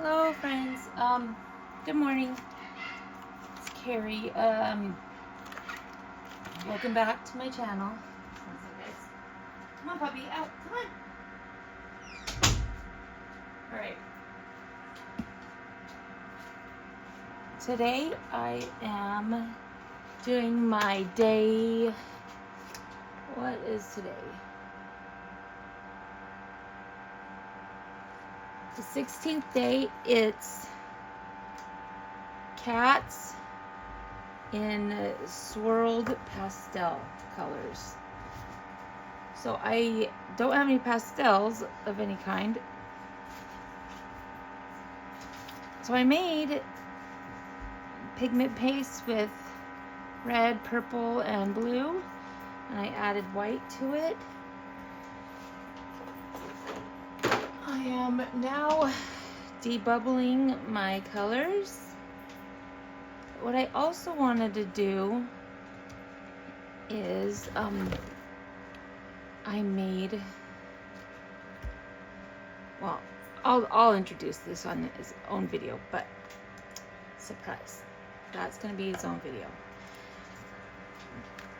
Hello friends, good morning, it's Carrie, welcome back to my channel. Come on puppy, out, come on. Alright, today I am doing my day, what is today? The 16th day. It's cats in swirled pastel colors. So I don't have any pastels of any kind. So I made pigment paste with red, purple, and blue, and I added white to it. I am now debubbling my colors. What I also wanted to do is I made, well, I'll introduce this on its own video, but surprise, that's going to be its own video.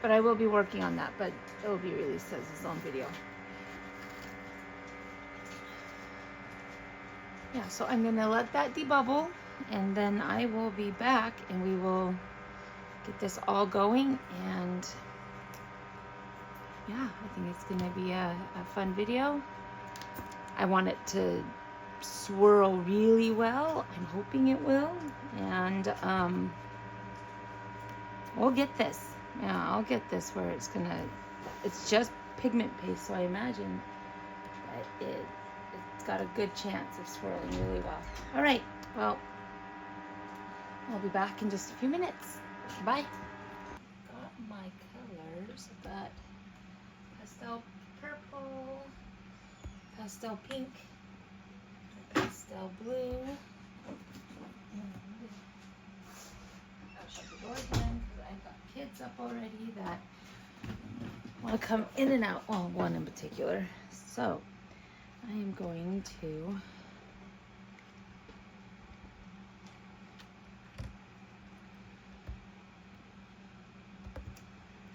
But I will be working on that, but it will be released as its own video. Yeah, so I'm gonna let that debubble, and then I will be back and we will get this all going. And yeah, I think it's gonna be a fun video. I want it to swirl really well. I'm hoping it will, and we'll get this. Yeah, I'll get this where it's just pigment paste, so I imagine that it's got a good chance of swirling really well. All right, well, I'll be back in just a few minutes. Bye. Got my colors. I've got pastel purple, pastel pink, pastel blue. I'll shut the door again because I've got kids up already that want to come in and out. Well, one in particular. So I am going to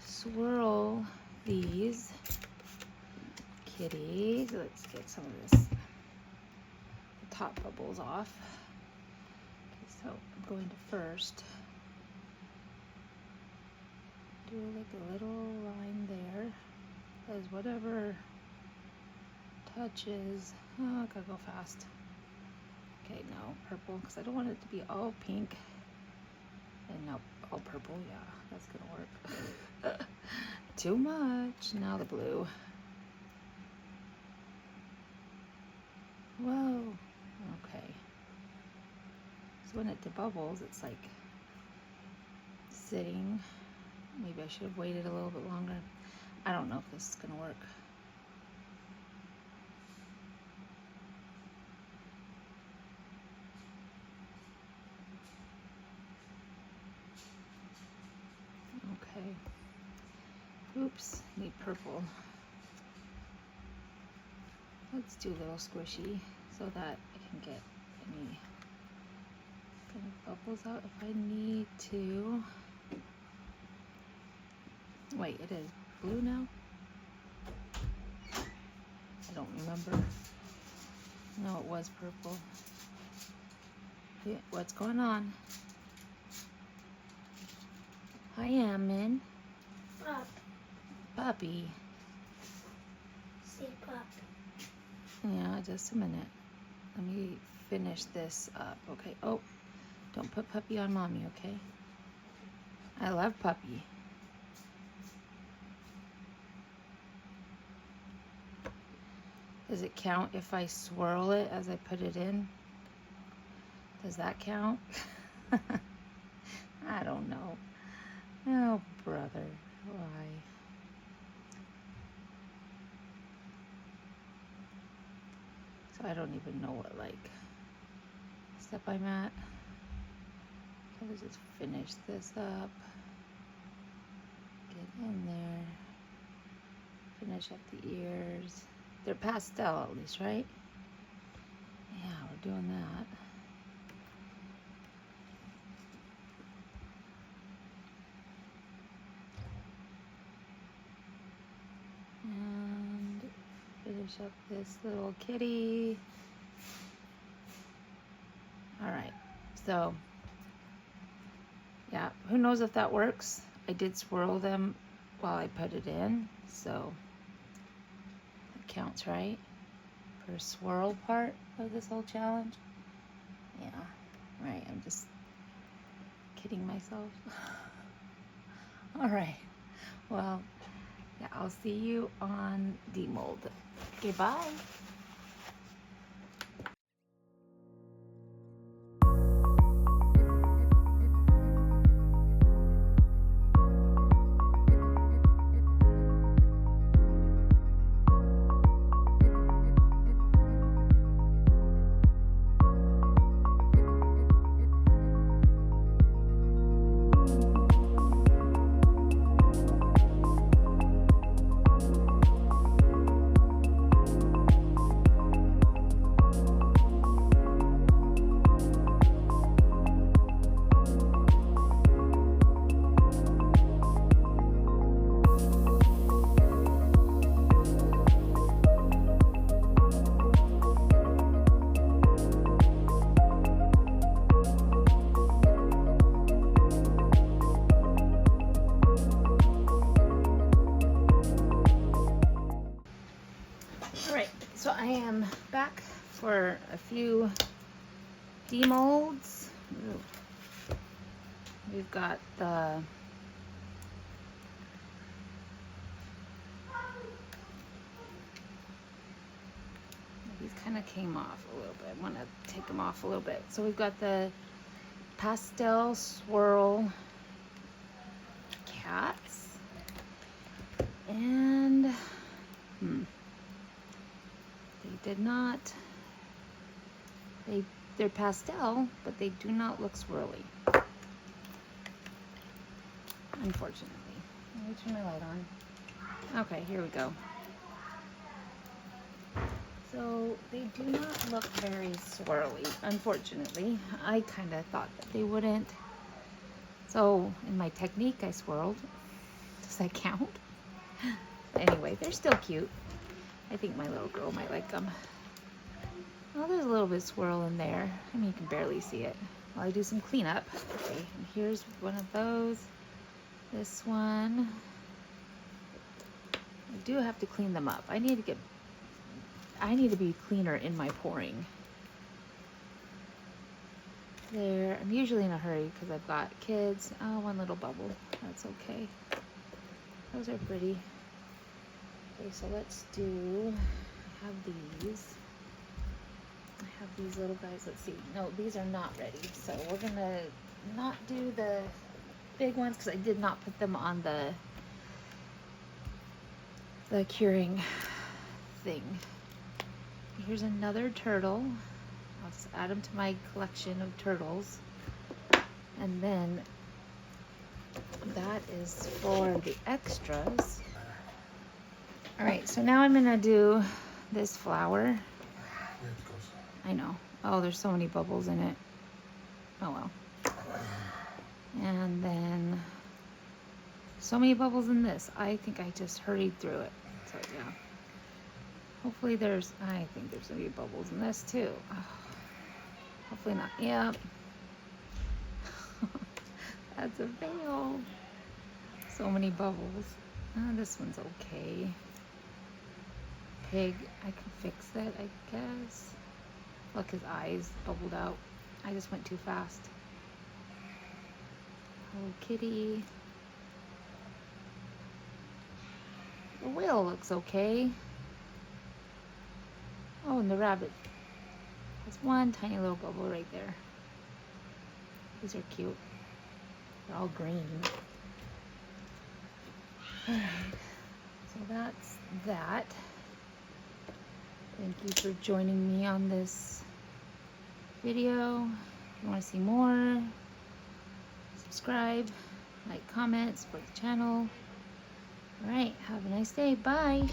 swirl these kitties. Let's get some of this, the top bubbles off. Okay, so I'm going to first do like a little line there, because whatever touches, oh, I gotta go fast. Okay, no, purple, because I don't want it to be all pink. And no, all purple, yeah, that's gonna work. Too much. Now the blue. Whoa, okay. So when it debubbles, it's like sitting. Maybe I should have waited a little bit longer. I don't know if this is gonna work. Okay. Oops, need purple. Let's do a little squishy so that I can get any kind of bubbles out if I need to. Wait, it is blue now? I don't remember. No, it was purple. Yeah, what's going on? Hi, Ammon. Pup. Puppy. Say pup. Yeah, just a minute. Let me finish this up. Okay. Oh, don't put puppy on mommy, okay? I love puppy. Does it count if I swirl it as I put it in? Does that count? I don't know. Oh, brother. Why? So I don't even know what, like, step I'm at. So let's just finish this up. Get in there. Finish up the ears. They're pastel at least, right? Yeah, we're doing that. finish up this little kitty. All right, so yeah, who knows if that works. I did swirl them while I put it in, so it counts, right? For swirl part of this whole challenge. Yeah, right, I'm just kidding myself. All right, well, yeah, I'll see you on demold. Okay, bye. So I am back for a few demolds. Ooh. We've got the these kind of came off a little bit. I want to take them off a little bit. So we've got the pastel swirl cats and they did not, they're pastel, but they do not look swirly, unfortunately. Let me turn my light on. Okay, here we go. So they do not look very swirly, unfortunately. I kind of thought that they wouldn't. So in my technique, I swirled. Does that count? Anyway, they're still cute. I think my little girl might like them. Well, there's a little bit of swirl in there. I mean, you can barely see it. While I do some cleanup. Okay, and here's one of those. This one. I do have to clean them up. I need to be cleaner in my pouring. There, I'm usually in a hurry because I've got kids. Oh, one little bubble. That's okay. Those are pretty. Okay, so let's do, I have these. I have these little guys. Let's see. No, these are not ready. So we're going to not do the big ones because I did not put them on the curing thing. Here's another turtle. I'll just add them to my collection of turtles. And then that is for the extras. All right, so now I'm gonna do this flower. I know. Oh, there's so many bubbles in it. Oh well. And then so many bubbles in this. I think I just hurried through it. So yeah. Hopefully I think there's gonna be bubbles in this too. Oh, hopefully not. Yeah. That's a fail. So many bubbles. Oh, this one's okay. Pig, I can fix it, I guess. Look, his eyes bubbled out. I just went too fast. Oh, kitty. The whale looks okay. Oh, and the rabbit. There's one tiny little bubble right there. These are cute. They're all green. Alright, so that's that. Thank you for joining me on this video. If you want to see more, subscribe, like, comment, support the channel. Alright, have a nice day. Bye.